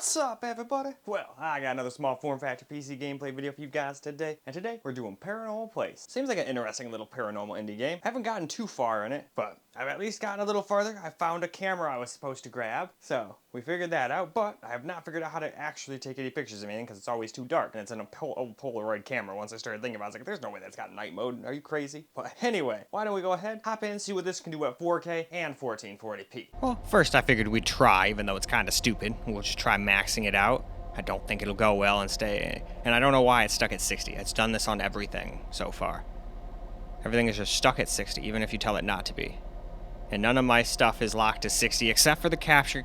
What's up, everybody? Well, I got another small form factor PC gameplay video for you guys today, and today we're doing Paranormal Place. Seems like an interesting little paranormal indie game. Haven't gotten too far in it, but I've at least gotten a little farther. I found a camera I was supposed to grab, so we figured that out, but I have not figured out how to actually take any pictures of anything because it's always too dark, and it's an old Polaroid camera. Once I started thinking about it, I was like, there's no way that's got night mode. Are you crazy? But anyway, why don't we go ahead, hop in, see what this can do at 4K and 1440p. Well, first I figured we'd try, even though it's kind of stupid. We'll just try maxing it out. I don't think it'll go well and stay, and I don't know why it's stuck at 60. It's done this on everything so far. Everything is just stuck at 60, even if you tell it not to be. And none of my stuff is locked to 60, except for the capture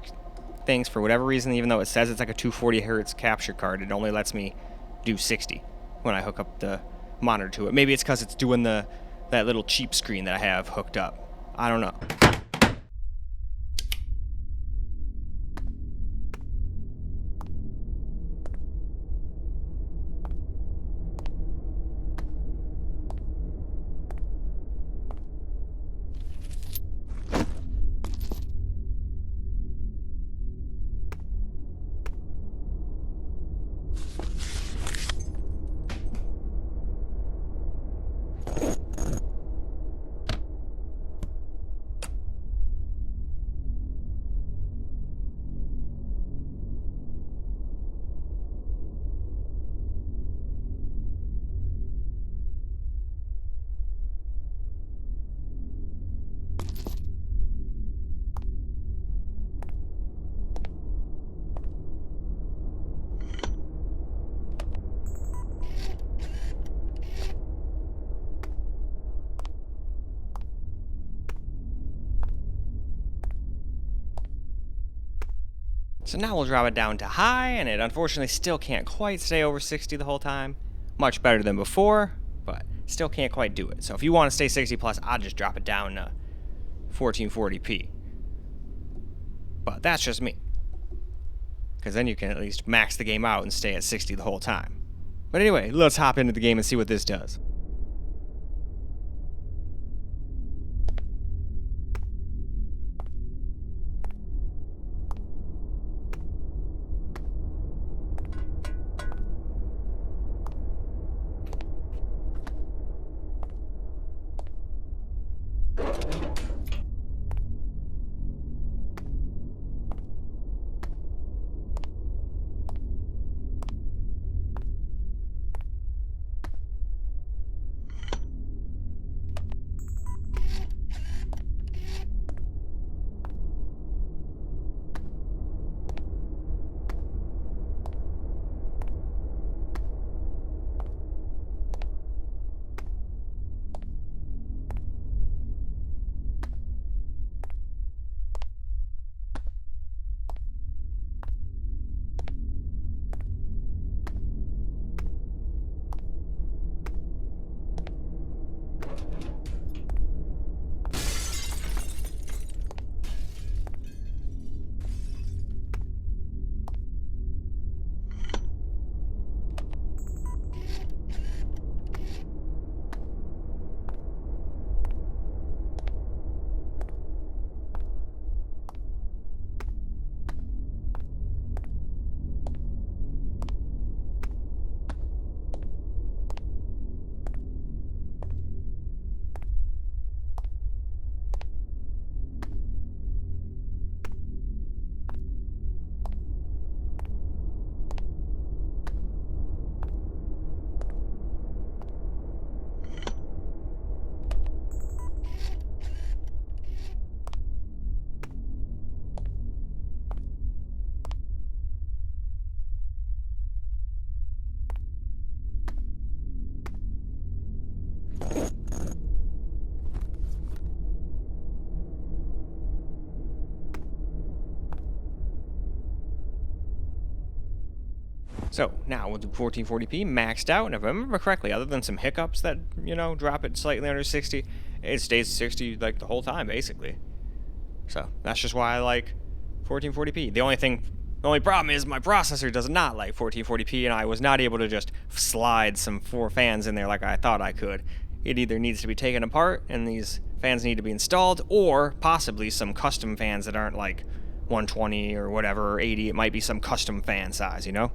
things. For whatever reason, even though it says it's like a 240 hertz capture card, it only lets me do 60 when I hook up the monitor to it. Maybe it's because it's doing that little cheap screen that I have hooked up. I don't know. So now we'll drop it down to high, and it unfortunately still can't quite stay over 60 the whole time. Much better than before, but still can't quite do it. So if you want to stay 60 plus, I'll just drop it down to 1440p. But that's just me. Because then you can at least max the game out and stay at 60 the whole time. But anyway, let's hop into the game and see what this does. So now we'll do 1440p maxed out, and if I remember correctly, other than some hiccups that, drop it slightly under 60, it stays 60 like the whole time, basically. So that's just why I like 1440p. The only problem is my processor does not like 1440p, and I was not able to just slide some 4 fans in there like I thought I could. It either needs to be taken apart, and these fans need to be installed, or possibly some custom fans that aren't like 120 or whatever, or 80. It might be some custom fan size, you know?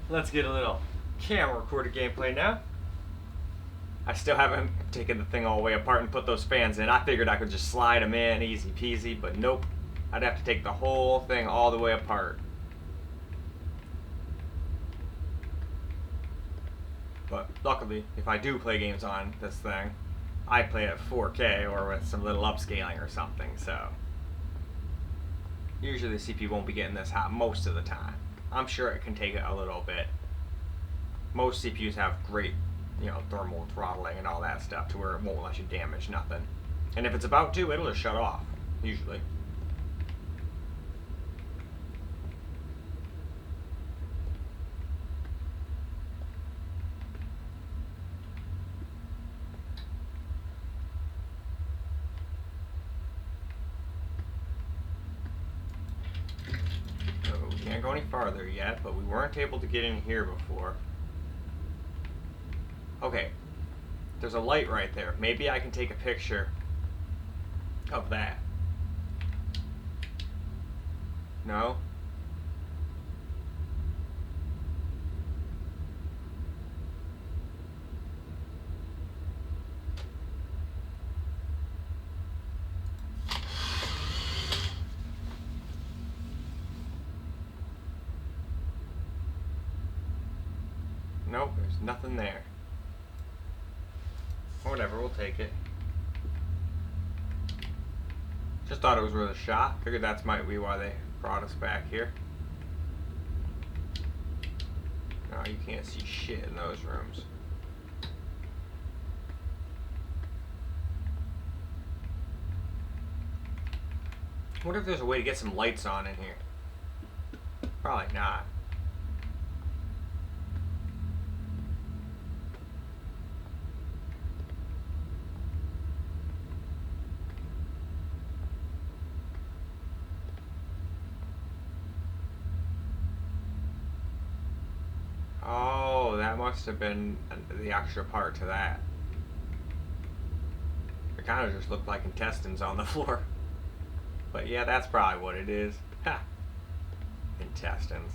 let's get a little camera recorded gameplay now. I still haven't taken the thing all the way apart and put those fans in. I figured I could just slide them in, easy peasy, but nope. I'd have to take the whole thing all the way apart. But luckily, if I do play games on this thing, I play at 4K or with some little upscaling or something, so usually the CPU won't be getting this hot most of the time. I'm sure it can take it a little bit. Most CPUs have great, thermal throttling and all that stuff to where it won't let you damage nothing. And if it's about to, it'll just shut off, usually. Can't go any farther yet, but we weren't able to get in here before. Okay, there's a light right there. Maybe I can take a picture of that. No? Nope, there's nothing there. Whatever, we'll take it. Just thought it was worth a shot. Figured that's might be why they brought us back here. No, you can't see shit in those rooms. I wonder if there's a way to get some lights on in here. Probably not. Oh, that must have been the extra part to that. It kind of just looked like intestines on the floor. But yeah, that's probably what it is. Ha! Intestines.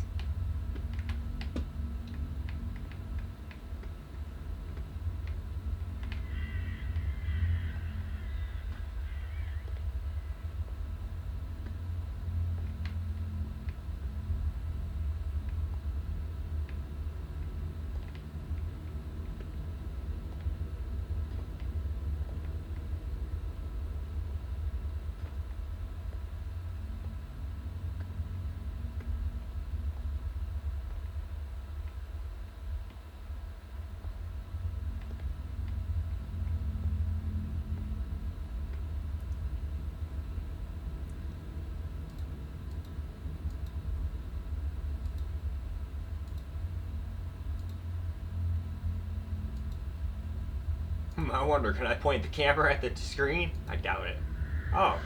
I wonder, can I point the camera at the screen? I doubt it. Oh.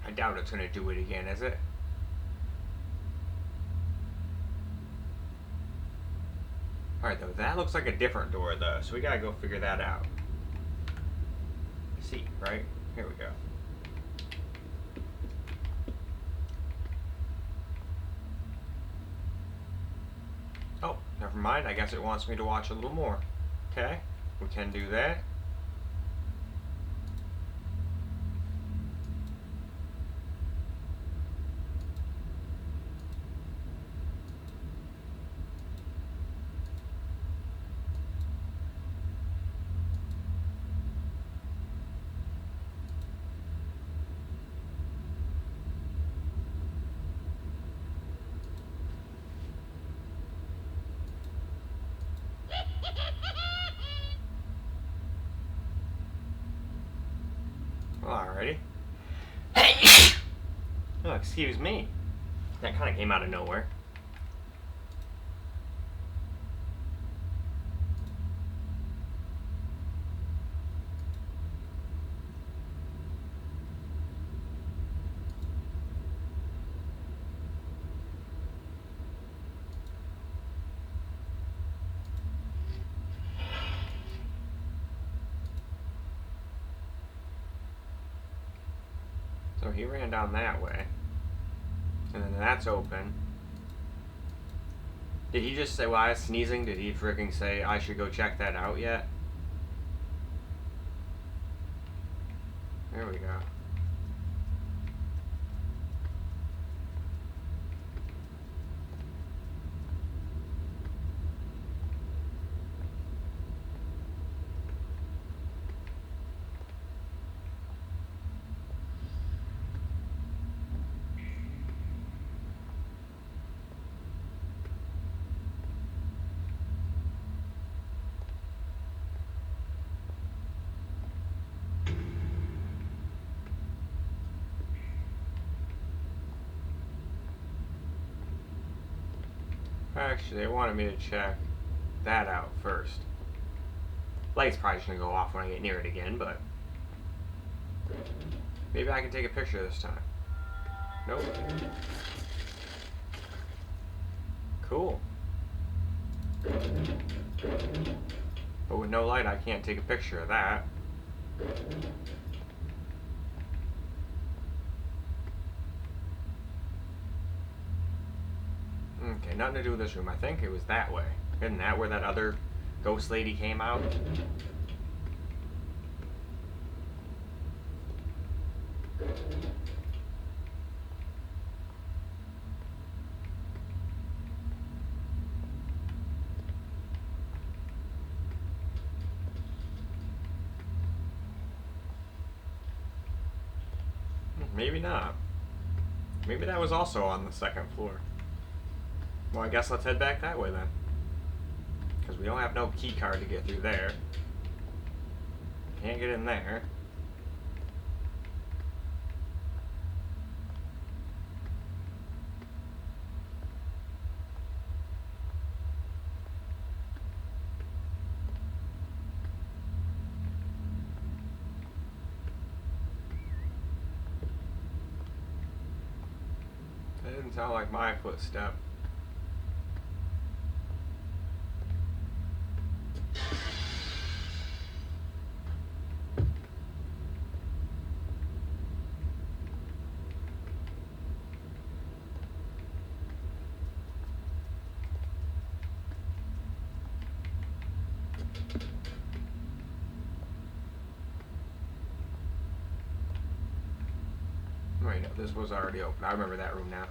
I doubt it's going to do it again, is it? Alright, though, that looks like a different door, though, so we gotta go figure that out. See, right? Here we go. Oh, never mind. I guess it wants me to watch a little more. Okay, we can do that. Alrighty. Oh, excuse me. That kind of came out of nowhere. So he ran down that way. And then that's open. Did he just say, while I was sneezing, did he freaking say I should go check that out yet? There we go. Actually, they wanted me to check that out first. Light's probably just gonna go off when I get near it again, but maybe I can take a picture this time. Nope. Cool. But with no light, I can't take a picture of that. Okay, nothing to do with this room. I think it was that way. Isn't that where that other ghost lady came out? Maybe not. Maybe that was also on the second floor. Well, I guess let's head back that way then. Because we don't have no key card to get through there. Can't get in there. That didn't sound like my footstep. Wait, no, this was already open. I remember that room now.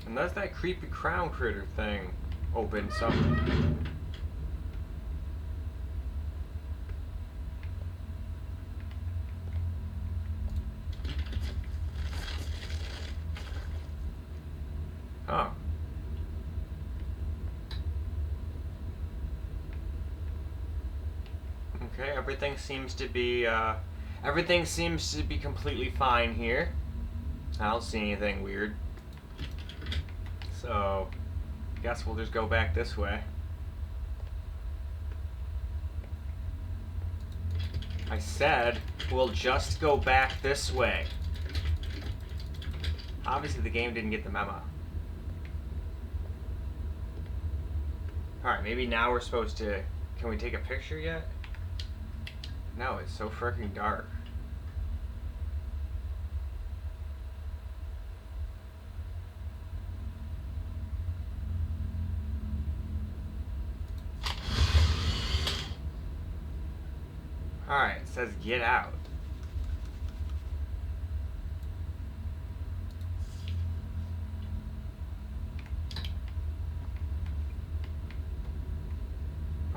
Unless that creepy crown critter thing opened something. Huh. Okay, everything seems to be completely fine here. I don't see anything weird. So, I guess we'll just go back this way. I said we'll just go back this way. Obviously the game didn't get the memo. Alright, maybe now we're supposed to... Can we take a picture yet? No, it's so freaking dark. Alright, it says get out.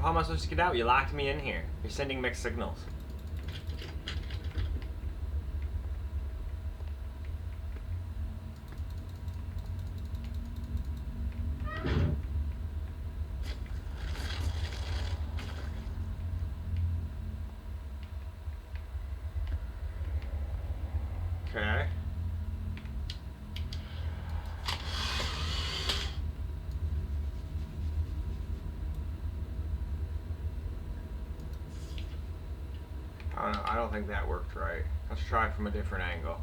How am I supposed to get out? You locked me in here. You're sending mixed signals. Okay. I don't think that worked right. Let's try from a different angle.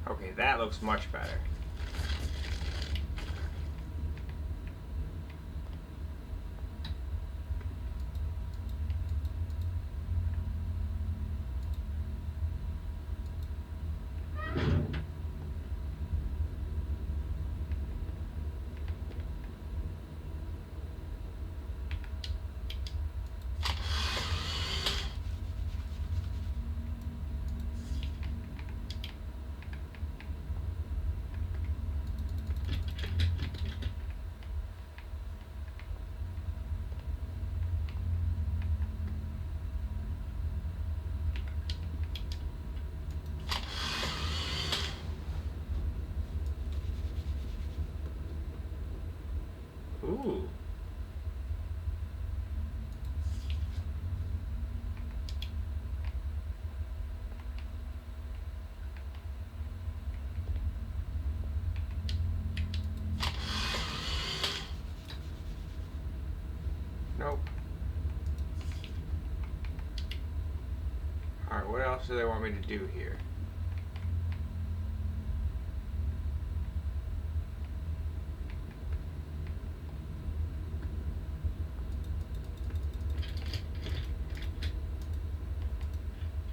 Okay, that looks much better. Ooh. Nope. Alright, what else do they want me to do here?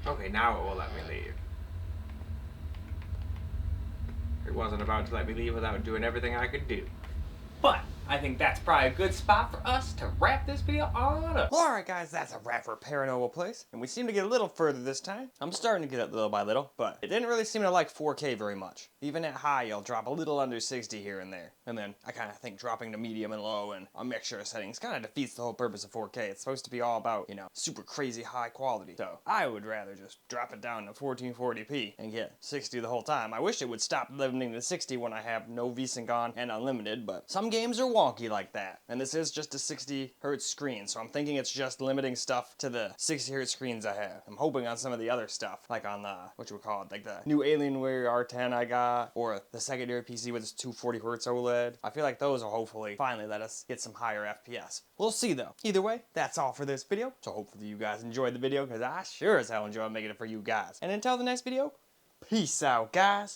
Okay, now it will let me leave. It wasn't about to let me leave without doing everything I could do. But I think that's probably a good spot for us to wrap this video on up. Well, alright guys, that's a wrap for Paranormal Place, and we seem to get a little further this time. I'm starting to get it little by little, but it didn't really seem to like 4K very much. Even at high, you'll drop a little under 60 here and there. And then I kind of think dropping to medium and low and a mixture of settings kind of defeats the whole purpose of 4K. It's supposed to be all about, you know, super crazy high quality. So I would rather just drop it down to 1440p and get 60 the whole time. I wish it would stop limiting to 60 when I have no VSync on and unlimited, but some games are wonky like that. And this is just a 60 hertz screen, so I'm thinking it's just limiting stuff to the 60 hertz screens I have. I'm hoping on some of the other stuff, like on the, what you would call it, like the new Alienware R10 I got, or the secondary PC with its 240 hertz OLED. I feel like those will hopefully finally let us get some higher FPS. We'll see though. Either way, that's all for this video. So hopefully you guys enjoyed the video, because I sure as hell enjoyed making it for you guys. And until the next video, peace out guys.